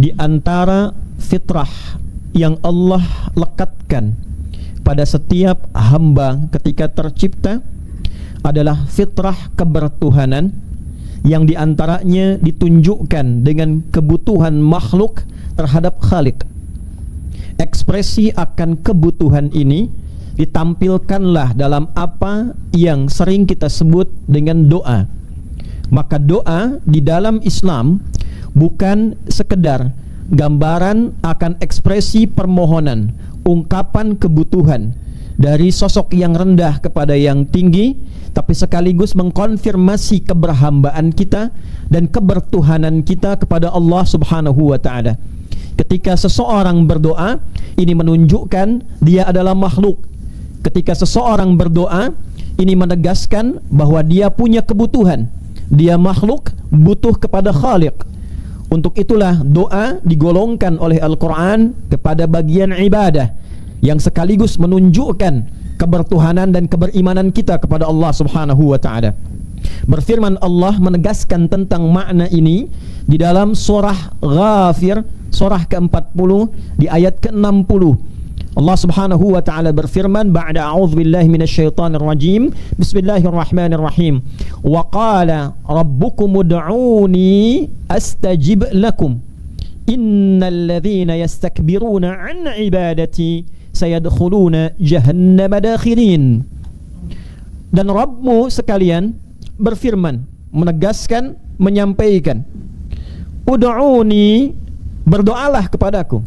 Di antara fitrah yang Allah lekatkan pada setiap hamba ketika tercipta adalah fitrah kebertuhanan, yang diantaranya ditunjukkan dengan kebutuhan makhluk terhadap Khalik. Ekspresi akan kebutuhan ini ditampilkanlah dalam apa yang sering kita sebut dengan doa. Maka doa di dalam Islam bukan sekedar gambaran akan ekspresi permohonan, ungkapan kebutuhan dari sosok yang rendah kepada yang tinggi, tapi sekaligus mengkonfirmasi keberhambaan kita dan kebertuhanan kita kepada Allah Subhanahu wa ta'ala. Ketika seseorang berdoa, ini menunjukkan dia adalah makhluk. Ketika seseorang berdoa, ini menegaskan bahwa dia punya kebutuhan. Dia makhluk, butuh kepada Khaliq. Untuk itulah doa digolongkan oleh Al-Quran kepada bagian ibadah, yang sekaligus menunjukkan kebertuhanan dan keberimanan kita kepada Allah Subhanahu wa ta'ala. Berfirman Allah menegaskan tentang makna ini di dalam surah Ghafir, surah ke-40 di ayat ke-60. Allah Subhanahu wa ta'ala berfirman, ba'da a'udzubillahi minasyaitonir rajim, bismillahirrahmanirrahim, wa qala rabbukum ud'uni astajib lakum innal ladzina yastakbiruna an ibadati sayadkhuluna jahannama dakhirin. Dan Rabbmu sekalian berfirman, menegaskan, menyampaikan, ud'uni, berdoalah kepadaku,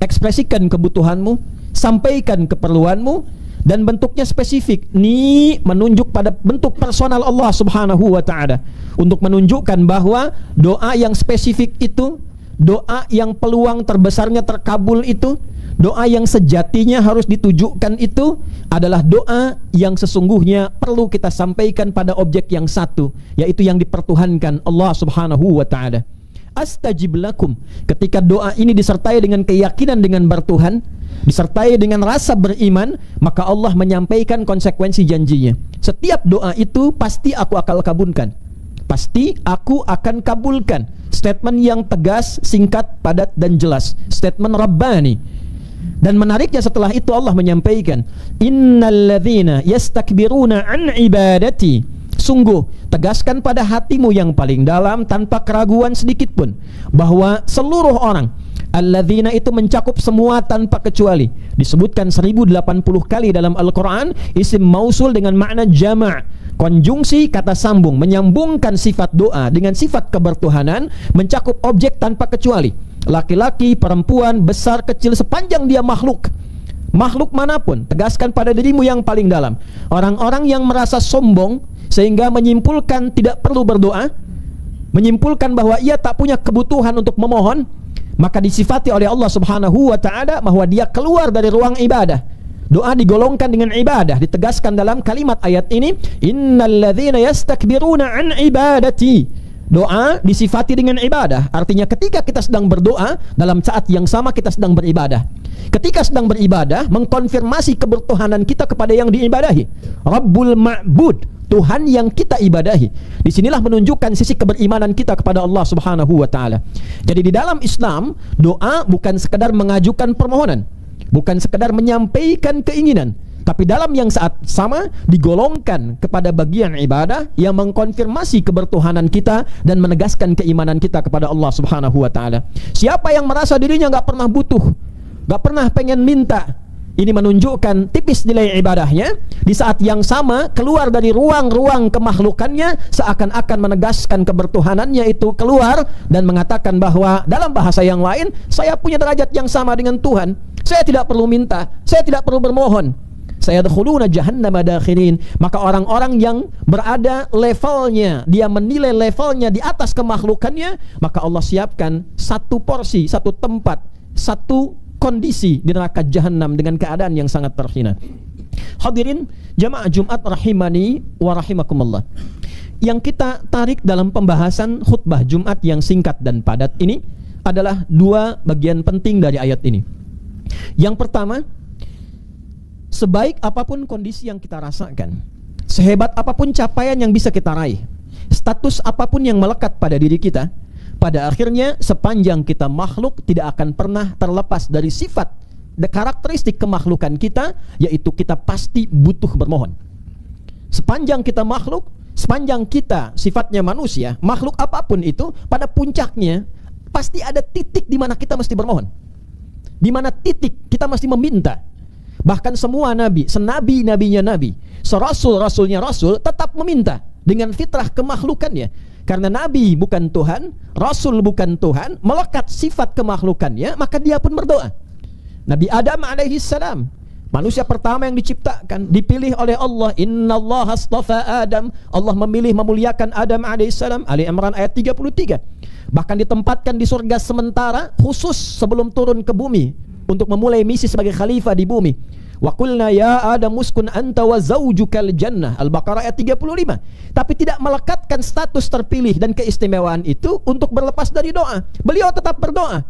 ekspresikan kebutuhanmu, sampaikan keperluanmu, dan bentuknya spesifik. Ini menunjuk pada bentuk personal Allah Subhanahu wa ta'ala, untuk menunjukkan bahwa doa yang spesifik itu, doa yang peluang terbesarnya terkabul itu, doa yang sejatinya harus ditujukan itu adalah doa yang sesungguhnya perlu kita sampaikan pada objek yang satu, yaitu yang dipertuhankan, Allah Subhanahu wa ta'ala. Astajib lakum, ketika doa ini disertai dengan keyakinan dengan bertuhan, disertai dengan rasa beriman, maka Allah menyampaikan konsekuensi janjinya. Setiap doa itu pasti aku akan kabulkan, pasti aku akan kabulkan. Statement yang tegas, singkat, padat, dan jelas. Statement Rabbani. Dan menariknya setelah itu Allah menyampaikan, innal ladzina yastakbiruna an ibadati, sungguh tegaskan pada hatimu yang paling dalam tanpa keraguan sedikit pun bahwa seluruh orang, alladzina itu mencakup semua tanpa kecuali, disebutkan 1080 kali dalam Al-Quran. Isim mausul dengan makna jama', konjungsi kata sambung, menyambungkan sifat doa dengan sifat kebertuhanan, mencakup objek tanpa kecuali, laki-laki, perempuan, besar, kecil, sepanjang dia makhluk. Makhluk manapun, tegaskan pada dirimu yang paling dalam. Orang-orang yang merasa sombong sehingga menyimpulkan tidak perlu berdoa, menyimpulkan bahwa ia tak punya kebutuhan untuk memohon, maka disifati oleh Allah Subhanahu wa ta'ala bahwa dia keluar dari ruang ibadah. Doa digolongkan dengan ibadah, ditegaskan dalam kalimat ayat ini, innal ladzina yastakbiruna an ibadati. Doa disifati dengan ibadah, artinya ketika kita sedang berdoa, dalam saat yang sama kita sedang beribadah. Ketika sedang beribadah, mengkonfirmasi kebertuhanan kita kepada yang diibadahi, Rabbul Ma'bud, Tuhan yang kita ibadahi. Disinilah menunjukkan sisi keberimanan kita kepada Allah Subhanahu wa ta'ala. Jadi di dalam Islam, doa bukan sekedar mengajukan permohonan, bukan sekedar menyampaikan keinginan, tapi dalam yang saat sama digolongkan kepada bagian ibadah yang mengkonfirmasi kebertuhanan kita dan menegaskan keimanan kita kepada Allah Subhanahu wa ta'ala. Siapa yang merasa dirinya gak pernah butuh, gak pernah pengen minta, ini menunjukkan tipis nilai ibadahnya. Di saat yang sama keluar dari ruang-ruang kemakhlukannya, seakan-akan menegaskan kebertuhanannya itu keluar dan mengatakan bahwa dalam bahasa yang lain, saya punya derajat yang sama dengan Tuhan, saya tidak perlu minta, saya tidak perlu bermohon. Sayadkhuluna jahannama dakhirin. Maka orang-orang yang berada levelnya, dia menilai levelnya di atas kemakhlukannya, maka Allah siapkan satu porsi, satu tempat, satu kondisi di neraka jahanam dengan keadaan yang sangat terhina. Hadirin jamaah Jumat rahimani wa rahimakumullah, yang kita tarik dalam pembahasan khutbah Jumat yang singkat dan padat ini adalah dua bagian penting dari ayat ini. Yang pertama, sebaik apapun kondisi yang kita rasakan, sehebat apapun capaian yang bisa kita raih, status apapun yang melekat pada diri kita, Pada akhirnya sepanjang kita makhluk tidak akan pernah terlepas dari sifat karakteristik kemakhlukan kita, yaitu kita pasti butuh bermohon. Sepanjang kita makhluk, sepanjang kita sifatnya manusia, makhluk apapun itu, pada puncaknya pasti ada titik di mana kita mesti bermohon, di mana titik kita mesti meminta. Bahkan semua nabi, senabi-nabinya nabi, serasul-rasulnya rasul, tetap meminta dengan fitrah kemakhlukannya. Karena nabi bukan Tuhan, rasul bukan Tuhan, melekat sifat kemakhlukannya, maka dia pun berdoa. Nabi Adam alaihi salam, manusia pertama yang diciptakan, dipilih oleh Allah. Innallaha astafa Adam, Allah memilih memuliakan Adam alaihi salam. Ali Imran ayat 33. Bahkan ditempatkan di surga sementara khusus sebelum turun ke bumi untuk memulai misi sebagai khalifah di bumi. Wa qulna ya Adam uskun anta wa zaujukal jannah, Al-Baqarah ayat 35. Tapi tidak melekatkan status terpilih dan keistimewaan itu untuk berlepas dari doa. Beliau tetap berdoa,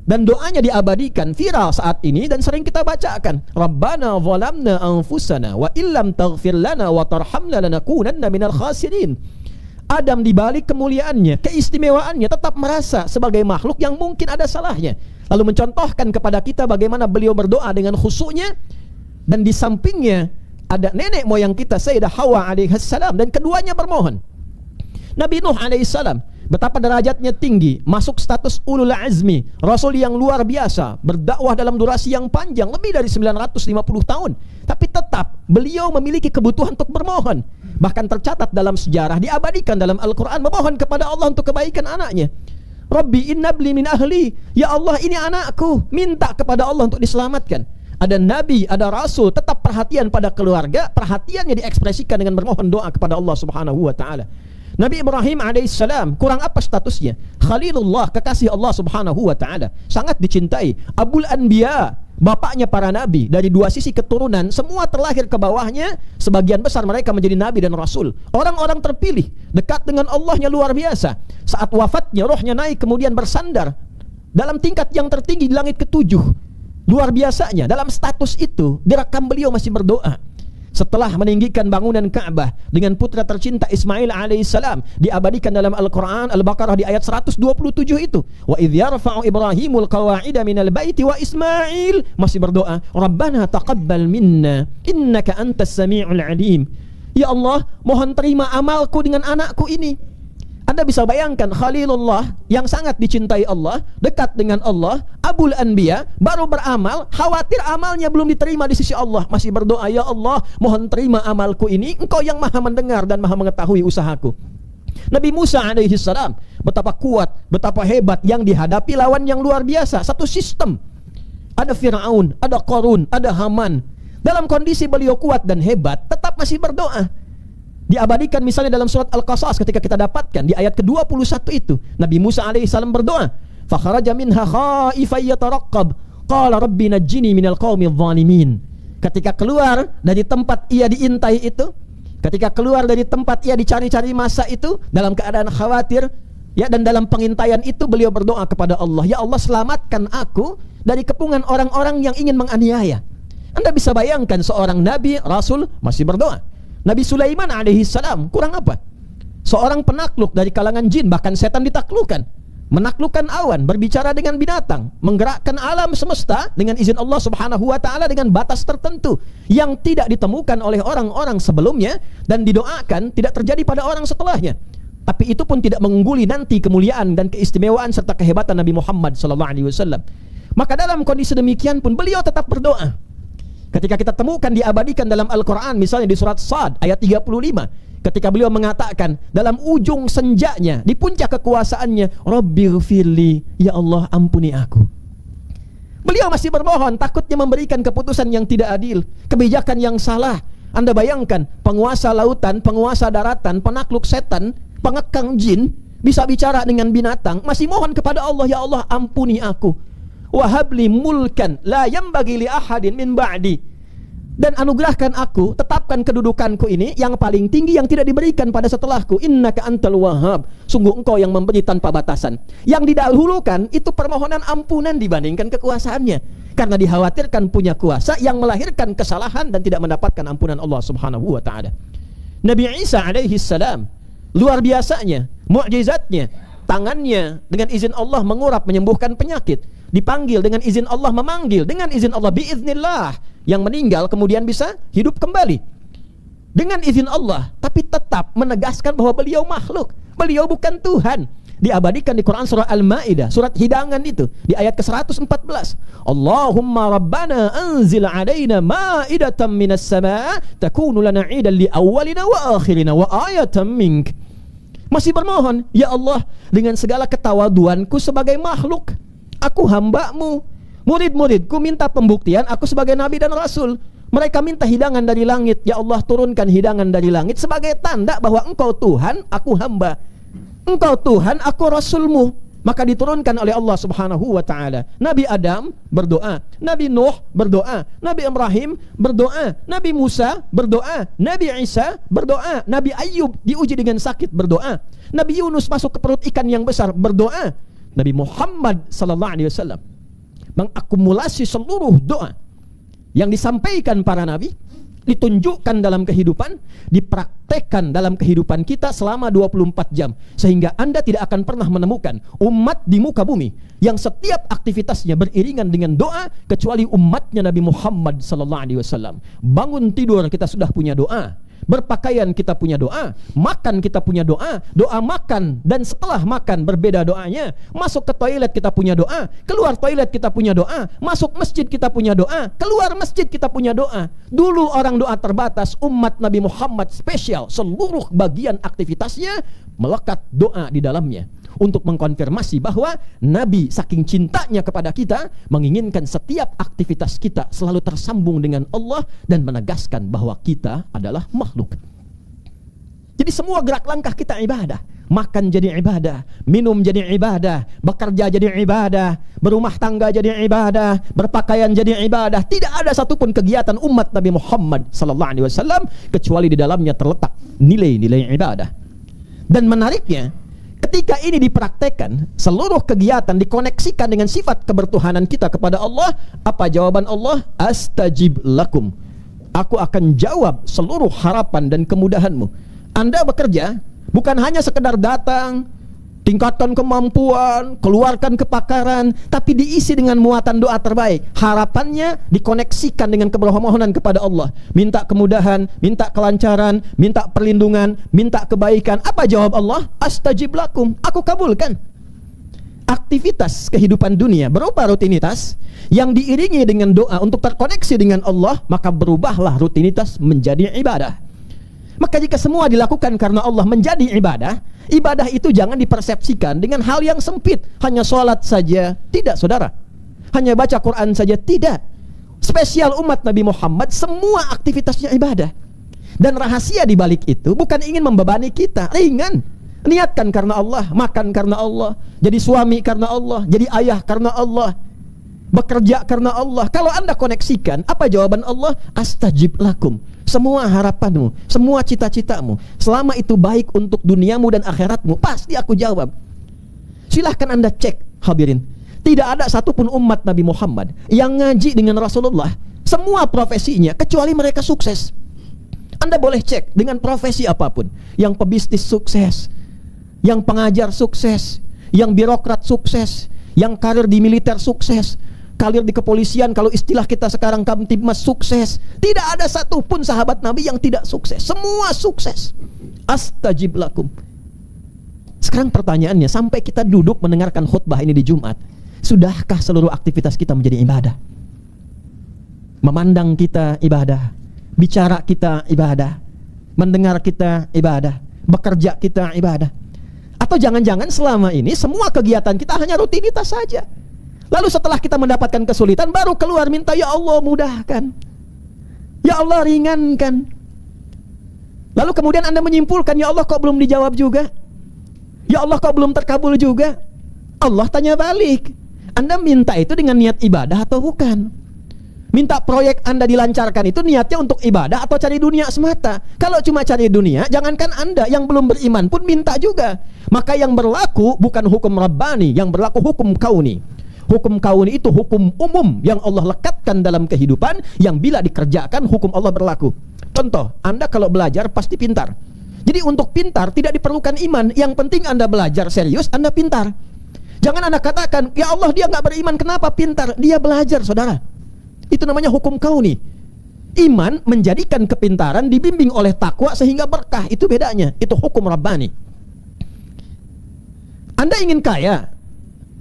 dan doanya diabadikan, viral saat ini dan sering kita bacakan. Rabbana zalamna anfusana wa illam taghfir lana wa tarhamna lanakunanna minal khasirin. Adam dibalik kemuliaannya, keistimewaannya, tetap merasa sebagai makhluk yang mungkin ada salahnya. Lalu mencontohkan kepada kita bagaimana beliau berdoa dengan khusyuknya, dan di sampingnya ada nenek moyang kita Sayyidah Hawa alaihissalam, dan keduanya bermohon. Nabi Nuh alaihissalam, betapa derajatnya tinggi, masuk status ulul azmi, rasul yang luar biasa, berdakwah dalam durasi yang panjang, lebih dari 950 tahun. Tapi tetap beliau memiliki kebutuhan untuk bermohon. Bahkan tercatat dalam sejarah, diabadikan dalam Al-Quran, memohon kepada Allah untuk kebaikan anaknya. Rabbi innabli min ahli, ya Allah ini anakku, minta kepada Allah untuk diselamatkan. Ada nabi, ada rasul, tetap perhatian pada keluarga, perhatiannya diekspresikan dengan bermohon doa kepada Allah subhanahu wa ta'ala. Nabi Ibrahim alaihissalam, kurang apa statusnya? Khalilullah, kekasih Allah subhanahu wa ta'ala, sangat dicintai. Abul Anbiya, bapaknya para nabi. Dari dua sisi keturunan, semua terlahir ke bawahnya. Sebagian besar mereka menjadi nabi dan rasul, orang-orang terpilih, dekat dengan Allahnya luar biasa. Saat wafatnya, rohnya naik kemudian bersandar dalam tingkat yang tertinggi di langit ketujuh. Luar biasanya, dalam status itu direkam beliau masih berdoa. Setelah meninggikan bangunan Ka'bah dengan putra tercinta Ismail alaihissalam, diabadikan dalam Al-Quran Al-Baqarah di ayat 127 itu. Wa idh yarfa'u Ibrahimul qawa'ida minal baiti wa Ismail, masih berdoa, Rabbana taqabbal minna innaka antas sami'ul alim. Ya Allah, mohon terima amalku dengan anakku ini. Anda bisa bayangkan Khalilullah yang sangat dicintai Allah, dekat dengan Allah, Abul Anbiya, baru beramal, khawatir amalnya belum diterima di sisi Allah, masih berdoa, ya Allah, mohon terima amalku ini, Engkau yang maha mendengar dan maha mengetahui usahaku. Nabi Musa alaihi salam, betapa kuat, betapa hebat yang dihadapi lawan yang luar biasa. Satu sistem, ada Fir'aun, ada Qarun, ada Haman. Dalam kondisi beliau kuat dan hebat, tetap masih berdoa. Diabadikan misalnya dalam surat Al-Qasas ketika kita dapatkan di ayat ke-21 itu, Nabi Musa alaihissalam berdoa, fa kharaja minha khaifan yataraqqab qala rabbi najjini minal qaumidh dhalimin. Ketika keluar dari tempat ia diintai itu, ketika keluar dari tempat ia dicari-cari masa itu, dalam keadaan khawatir, ya, dan dalam pengintaian itu beliau berdoa kepada Allah, ya Allah, selamatkan aku dari kepungan orang-orang yang ingin menganiaya. Anda bisa bayangkan seorang nabi, rasul masih berdoa. Nabi Sulaiman alaihissalam, kurang apa? Seorang penakluk dari kalangan jin, bahkan setan ditaklukkan, menaklukkan awan, berbicara dengan binatang, menggerakkan alam semesta dengan izin Allah subhanahu wa ta'ala dengan batas tertentu yang tidak ditemukan oleh orang-orang sebelumnya dan didoakan tidak terjadi pada orang setelahnya. Tapi itu pun tidak mengungguli nanti kemuliaan dan keistimewaan serta kehebatan Nabi Muhammad SAW. Maka dalam kondisi demikian pun beliau tetap berdoa. Ketika kita temukan diabadikan dalam Al-Quran, misalnya di surat Sad ayat 35, ketika beliau mengatakan dalam ujung senjanya, di puncak kekuasaannya, Rabbighfirli, ya Allah ampuni aku. Beliau masih bermohon, takutnya memberikan keputusan yang tidak adil, kebijakan yang salah. Anda bayangkan, penguasa lautan, penguasa daratan, penakluk setan, pengekang jin, bisa bicara dengan binatang, masih mohon kepada Allah, ya Allah ampuni aku. Wahabli mulkan la yambagi li ahadin min ba'di, dan anugerahkan aku, tetapkan kedudukanku ini yang paling tinggi yang tidak diberikan pada setelahku. Innaka antal wahhab, sungguh engkau yang memberi tanpa batasan. Yang didahulukan itu permohonan ampunan dibandingkan kekuasaannya, karena dikhawatirkan punya kuasa yang melahirkan kesalahan dan tidak mendapatkan ampunan Allah subhanahu wa ta'ala. Nabi Isa alaihi salam, luar biasanya, mukjizatnya, Tangannya dengan izin Allah mengurap, menyembuhkan penyakit. Dipanggil dengan izin Allah, memanggil dengan izin Allah, biiznillah. Yang meninggal kemudian bisa hidup kembali dengan izin Allah, tapi tetap menegaskan bahwa beliau makhluk, beliau bukan Tuhan. Diabadikan di Quran surah Al-Maidah, surat hidangan itu, di ayat ke-114. Allahumma rabbana anzil alaina ma'idatan minas sama' takunu lana 'idan li awwalina wa akhirina wa ayatan mink. Masih bermohon, ya Allah, dengan segala ketawaduanku sebagai makhluk, aku hamba-Mu, murid-muridku minta pembuktian aku sebagai nabi dan rasul. Mereka minta hidangan dari langit, ya Allah, turunkan hidangan dari langit sebagai tanda bahwa Engkau Tuhan, aku hamba. Engkau Tuhan, aku Rasul-Mu. Maka diturunkan oleh Allah subhanahu wa ta'ala. Nabi Adam berdoa, Nabi Nuh berdoa, Nabi Ibrahim berdoa, Nabi Musa berdoa, Nabi Isa berdoa, Nabi Ayub diuji dengan sakit berdoa, Nabi Yunus masuk ke perut ikan yang besar berdoa. Nabi Muhammad sallallahu alaihi wasallam mengakumulasi seluruh doa yang disampaikan para nabi, ditunjukkan dalam kehidupan, dipraktekkan dalam kehidupan kita selama 24 jam. Sehingga Anda tidak akan pernah menemukan umat di muka bumi yang setiap aktivitasnya beriringan dengan doa kecuali umatnya Nabi Muhammad SAW. Bangun tidur kita sudah punya doa, berpakaian kita punya doa, makan kita punya doa, doa makan dan setelah makan berbeda doanya, masuk ke toilet kita punya doa, keluar toilet kita punya doa, masuk masjid kita punya doa, keluar masjid kita punya doa. Dulu orang doa terbatas, umat Nabi Muhammad spesial, seluruh bagian aktivitasnya melekat doa di dalamnya, untuk mengkonfirmasi bahwa Nabi saking cintanya kepada kita menginginkan setiap aktivitas kita selalu tersambung dengan Allah dan menegaskan bahwa kita adalah makhluk. Jadi semua gerak langkah kita ibadah. Makan jadi ibadah, minum jadi ibadah, bekerja jadi ibadah, berumah tangga jadi ibadah, berpakaian jadi ibadah. Tidak ada satupun kegiatan umat Nabi Muhammad SAW kecuali di dalamnya terletak nilai-nilai ibadah. Dan menariknya, ketika ini dipraktekkan, seluruh kegiatan dikoneksikan dengan sifat kebertuhanan kita kepada Allah. Apa jawaban Allah? Astajib lakum. Aku akan jawab seluruh harapan dan kemudahanmu. Anda bekerja bukan hanya sekedar datang, tingkatkan kemampuan, keluarkan kepakaran, tapi diisi dengan muatan doa terbaik. Harapannya dikoneksikan dengan kebermohonan kepada Allah. Minta kemudahan, minta kelancaran, minta perlindungan, minta kebaikan. Apa jawab Allah? Astajib lakum. Aku kabulkan. Aktivitas kehidupan dunia berupa rutinitas yang diiringi dengan doa untuk terkoneksi dengan Allah, maka berubahlah rutinitas menjadi ibadah. Maka jika semua dilakukan karena Allah menjadi ibadah, ibadah itu jangan dipersepsikan dengan hal yang sempit. Hanya sholat saja, tidak saudara. Hanya baca Quran saja, tidak. Spesial umat Nabi Muhammad, semua aktivitasnya ibadah. Dan rahasia di balik itu bukan ingin membebani kita, ringan. Niatkan karena Allah, makan karena Allah, jadi suami karena Allah, jadi ayah karena Allah, bekerja karena Allah. Kalau Anda koneksikan, apa jawaban Allah? Astajib lakum. Semua harapanmu, semua cita-citamu, selama itu baik untuk duniamu dan akhiratmu, pasti aku jawab. Silahkan Anda cek, hadirin. Tidak ada satupun umat Nabi Muhammad yang ngaji dengan Rasulullah, semua profesinya kecuali mereka sukses. Anda boleh cek dengan profesi apapun. Yang pebisnis sukses, yang pengajar sukses, yang birokrat sukses, yang karir di militer sukses, karir di kepolisian, kalau istilah kita sekarang Kamtibmas sukses. Tidak ada satupun sahabat Nabi yang tidak sukses. Semua sukses. Astajib lakum. Sekarang pertanyaannya, sampai kita duduk mendengarkan khutbah ini di Jumat, sudahkah seluruh aktivitas kita menjadi ibadah? Memandang kita ibadah, bicara kita ibadah, mendengar kita ibadah, bekerja kita ibadah. Atau jangan-jangan selama ini semua kegiatan kita hanya rutinitas saja. Lalu setelah kita mendapatkan kesulitan, baru keluar minta, ya Allah mudahkan, ya Allah ringankan. Lalu kemudian Anda menyimpulkan, ya Allah kok belum dijawab juga, ya Allah kok belum terkabul juga. Allah tanya balik, Anda minta itu dengan niat ibadah atau bukan? Minta proyek Anda dilancarkan itu niatnya untuk ibadah atau cari dunia semata? Kalau cuma cari dunia, jangankan Anda, yang belum beriman pun minta juga. Maka yang berlaku bukan hukum Rabbani, yang berlaku hukum kauni. Hukum kauni itu hukum umum yang Allah lekatkan dalam kehidupan, yang bila dikerjakan hukum Allah berlaku. Contoh, Anda kalau belajar pasti pintar. Jadi untuk pintar tidak diperlukan iman. Yang penting Anda belajar serius, Anda pintar. Jangan Anda katakan, ya Allah dia nggak beriman, kenapa pintar? Dia belajar, saudara. Itu namanya hukum kauni. Iman menjadikan kepintaran dibimbing oleh takwa sehingga berkah. Itu bedanya. Itu hukum Rabbani. Anda ingin kaya.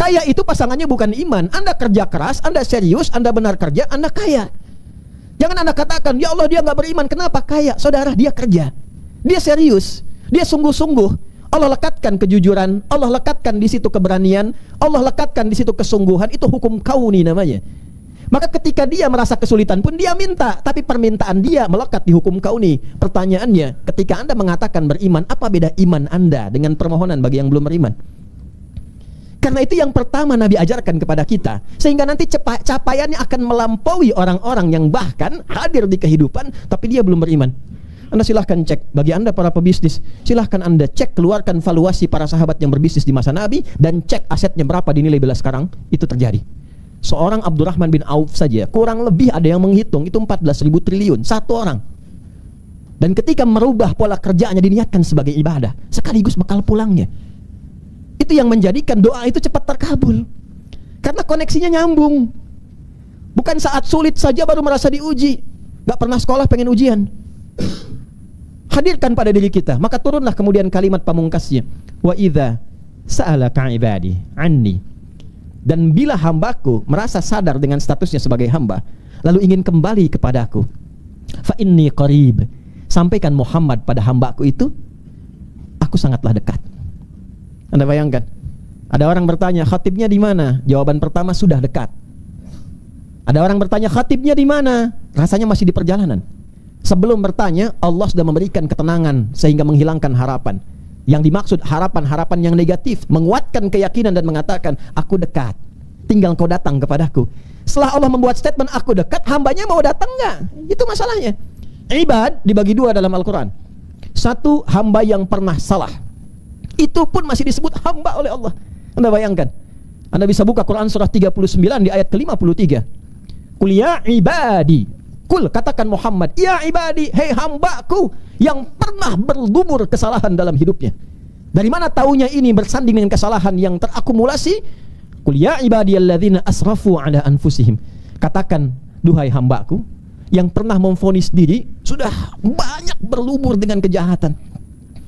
Kaya itu pasangannya bukan iman. Anda kerja keras, Anda serius, Anda benar kerja, Anda kaya. Jangan Anda katakan, ya Allah dia nggak beriman, kenapa? Kaya. Saudara, dia kerja. Dia serius. Dia sungguh-sungguh. Allah lekatkan kejujuran, Allah lekatkan di situ keberanian, Allah lekatkan di situ kesungguhan. Itu hukum kauni namanya. Maka ketika dia merasa kesulitan pun dia minta, tapi permintaan dia melekat di hukum kauni. Pertanyaannya, ketika Anda mengatakan beriman, apa beda iman Anda dengan permohonan bagi yang belum beriman? Karena itu yang pertama Nabi ajarkan kepada kita, sehingga nanti capaiannya akan melampaui orang-orang yang bahkan hadir di kehidupan tapi dia belum beriman. Anda silahkan cek, bagi Anda para pebisnis, silahkan Anda cek, keluarkan valuasi para sahabat yang berbisnis di masa Nabi, dan cek asetnya berapa dinilai bila sekarang. Itu terjadi. Seorang Abdurrahman bin Auf saja, kurang lebih ada yang menghitung, itu 14.000 triliun, satu orang. Dan ketika merubah pola kerjaannya diniatkan sebagai ibadah, sekaligus bekal pulangnya. Itu yang menjadikan doa itu cepat terkabul. Karena koneksinya nyambung. Bukan saat sulit saja baru merasa diuji. Gak pernah sekolah pengen ujian. Hadirkan pada diri kita. Maka turunlah kemudian kalimat pamungkasnya, wa idza sa'alaka ibadi anni. Dan bila hambaku merasa sadar dengan statusnya sebagai hamba, lalu ingin kembali kepadaku, fa inni qarib. Sampaikan Muhammad pada hambaku itu, aku sangatlah dekat. Anda bayangkan, ada orang bertanya, khatibnya di mana? Jawaban pertama, sudah dekat. Ada orang bertanya, khatibnya di mana? Rasanya masih di perjalanan. Sebelum bertanya, Allah sudah memberikan ketenangan sehingga menghilangkan harapan. Yang dimaksud harapan-harapan yang negatif, menguatkan keyakinan dan mengatakan, aku dekat, tinggal kau datang kepadaku. Setelah Allah membuat statement aku dekat, hambanya mau datang enggak? Itu masalahnya. Ibad dibagi dua dalam Al-Quran. Satu, hamba yang pernah salah. Itu pun masih disebut hamba oleh Allah. Anda bayangkan, Anda bisa buka Quran surah 39 di ayat ke-53. Qul ya ibadi, Qul, katakan Muhammad, ya ibadi, hei hambaku yang pernah berlumur kesalahan dalam hidupnya. Dari mana taunya ini bersanding dengan kesalahan yang terakumulasi? Qul ya ibadiyalladzina asrafu ala anfusihim. Katakan, duhai hambaku yang pernah memvonis diri sudah banyak berlumur dengan kejahatan,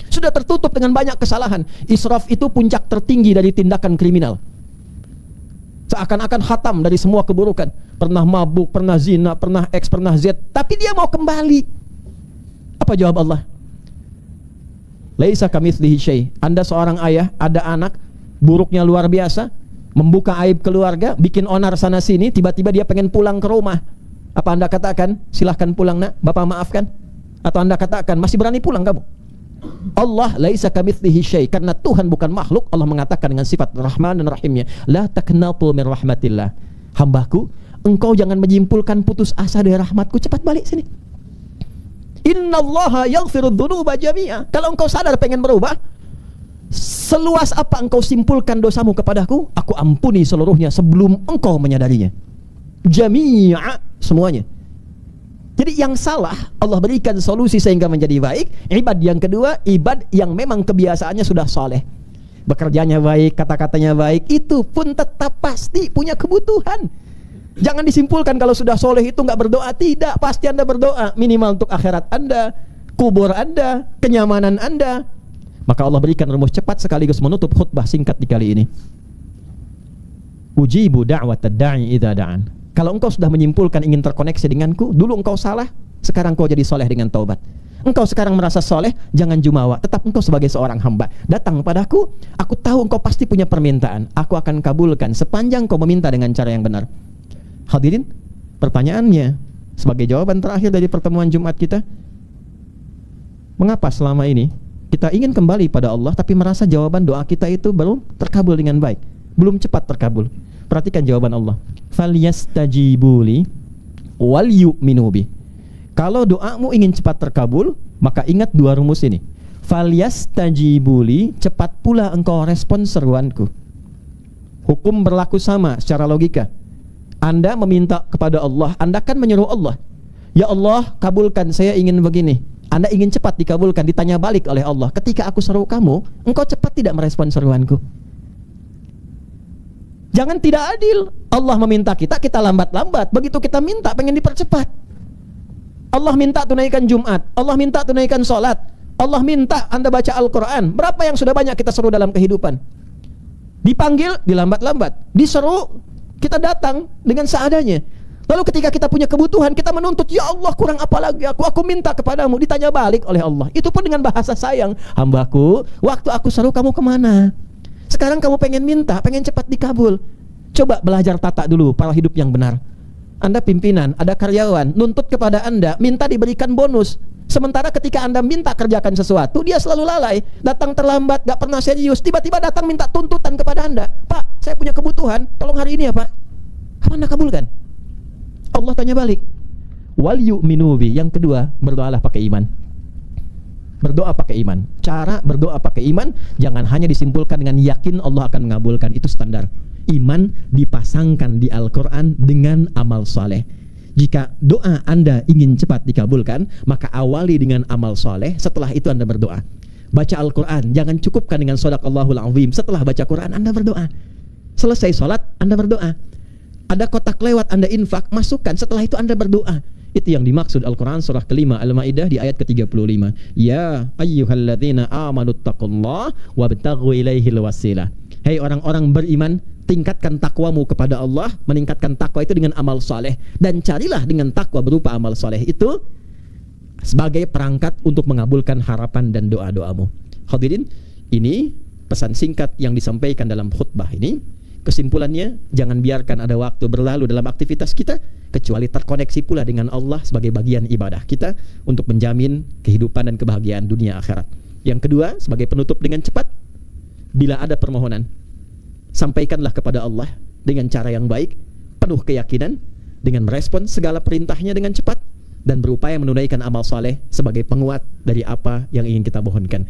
sudah tertutup dengan banyak kesalahan. Israf itu puncak tertinggi dari tindakan kriminal. Seakan-akan khatam dari semua keburukan. Pernah mabuk, pernah zina, pernah X, pernah Z, tapi dia mau kembali. Apa jawab Allah? Laisa kamitslihi syai. Anda seorang ayah, ada anak, buruknya luar biasa, membuka aib keluarga, bikin onar sana sini, tiba-tiba dia pengen pulang ke rumah. Apa Anda katakan, silahkan pulang nak, Bapak maafkan? Atau Anda katakan, masih berani pulang kamu? Allah laisa kamitslihi syai, karena Tuhan bukan makhluk. Allah mengatakan dengan sifat Rahman dan Rahimnya, la taqnatu min rahmatillah. Hambaku, engkau jangan menyimpulkan putus asa dari rahmatku, cepat balik sini. Innallaha yaghfiru dzunuba jami'a. Kalau engkau sadar pengen berubah, seluas apa engkau simpulkan dosamu kepadaku, aku ampuni seluruhnya sebelum engkau menyadarinya. Jami'a, semuanya. Jadi yang salah Allah berikan solusi sehingga menjadi baik. Ibad yang kedua, ibad yang memang kebiasaannya sudah soleh, bekerjanya baik, kata-katanya baik, itu pun tetap pasti punya kebutuhan. Jangan disimpulkan kalau sudah soleh itu nggak berdoa. Tidak, pasti Anda berdoa, minimal untuk akhirat Anda, kubur Anda, kenyamanan Anda. Maka Allah berikan rumus cepat sekaligus menutup khutbah singkat di kali ini. Ujibu da'watad da'i idza da'an. Kalau engkau sudah menyimpulkan ingin terkoneksi denganku, dulu engkau salah, sekarang engkau jadi soleh dengan taubat. Engkau sekarang merasa soleh, jangan jumawa, tetap engkau sebagai seorang hamba. Datang padaku, aku tahu engkau pasti punya permintaan, aku akan kabulkan sepanjang kau meminta dengan cara yang benar. Hadirin, pertanyaannya sebagai jawaban terakhir dari pertemuan Jumat kita, mengapa selama ini kita ingin kembali pada Allah tapi merasa jawaban doa kita itu belum terkabul dengan baik, belum cepat terkabul? Perhatikan jawaban Allah. Falyastajibuli wal yu'minu bi. Kalau doamu ingin cepat terkabul, maka ingat dua rumus ini. Falyastajibuli, cepat pula engkau respon seruanku. Hukum berlaku sama secara logika. Anda meminta kepada Allah, Anda kan menyeru Allah, ya Allah kabulkan, saya ingin begini. Anda ingin cepat dikabulkan, ditanya balik oleh Allah, ketika aku seru kamu, engkau cepat tidak merespon seruanku. Jangan tidak adil. Allah meminta kita, kita lambat-lambat. Begitu kita minta, pengen dipercepat. Allah minta tunaikan Jumat, Allah minta tunaikan sholat, Allah minta Anda baca Al-Quran. Berapa yang sudah banyak kita seru dalam kehidupan? Dipanggil, dilambat-lambat. Diseru, kita datang dengan seadanya. Lalu ketika kita punya kebutuhan, kita menuntut, ya Allah kurang apa lagi aku minta kepadamu. Ditanya balik oleh Allah, itu pun dengan bahasa sayang. Hambaku, waktu aku seru kamu kemana? Sekarang kamu pengen minta, pengen cepat dikabul. Coba belajar tata dulu pola hidup yang benar. Anda pimpinan, ada karyawan, nuntut kepada Anda, minta diberikan bonus. Sementara ketika Anda minta kerjakan sesuatu, dia selalu lalai, datang terlambat, gak pernah serius. Tiba-tiba datang minta tuntutan kepada Anda, Pak, saya punya kebutuhan, tolong hari ini ya Pak. Kapan Anda kabulkan? Allah tanya balik, wal yu'minu bi. Yang kedua, berdoalah pakai iman. Berdoa pakai iman. Cara berdoa pakai iman jangan hanya disimpulkan dengan yakin Allah akan mengabulkan. Itu standar. Iman dipasangkan di Al-Quran dengan amal soleh. Jika doa Anda ingin cepat dikabulkan, maka awali dengan amal soleh. Setelah itu Anda berdoa. Baca Al-Quran, jangan cukupkan dengan Shadaqallahul Azim. Setelah baca Quran Anda berdoa. Selesai sholat Anda berdoa. Ada kotak lewat Anda infak, masukkan. Setelah itu Anda berdoa. Itu yang dimaksud Al-Quran surah kelima Al-Ma'idah di ayat ke-35. Ya ayyuhalladzina amanuttaqullah wabtaghu ilaihil wasilah. Hei orang-orang beriman, tingkatkan takwamu kepada Allah. Meningkatkan takwa itu dengan amal saleh. Dan carilah dengan takwa berupa amal saleh itu sebagai perangkat untuk mengabulkan harapan dan doa-doamu. Hadirin, ini pesan singkat yang disampaikan dalam khutbah ini. Kesimpulannya, jangan biarkan ada waktu berlalu dalam aktivitas kita kecuali terkoneksi pula dengan Allah sebagai bagian ibadah kita untuk menjamin kehidupan dan kebahagiaan dunia akhirat. Yang kedua, sebagai penutup dengan cepat, bila ada permohonan, sampaikanlah kepada Allah dengan cara yang baik, penuh keyakinan, dengan merespon segala perintahnya dengan cepat, dan berupaya menunaikan amal saleh sebagai penguat dari apa yang ingin kita mohonkan.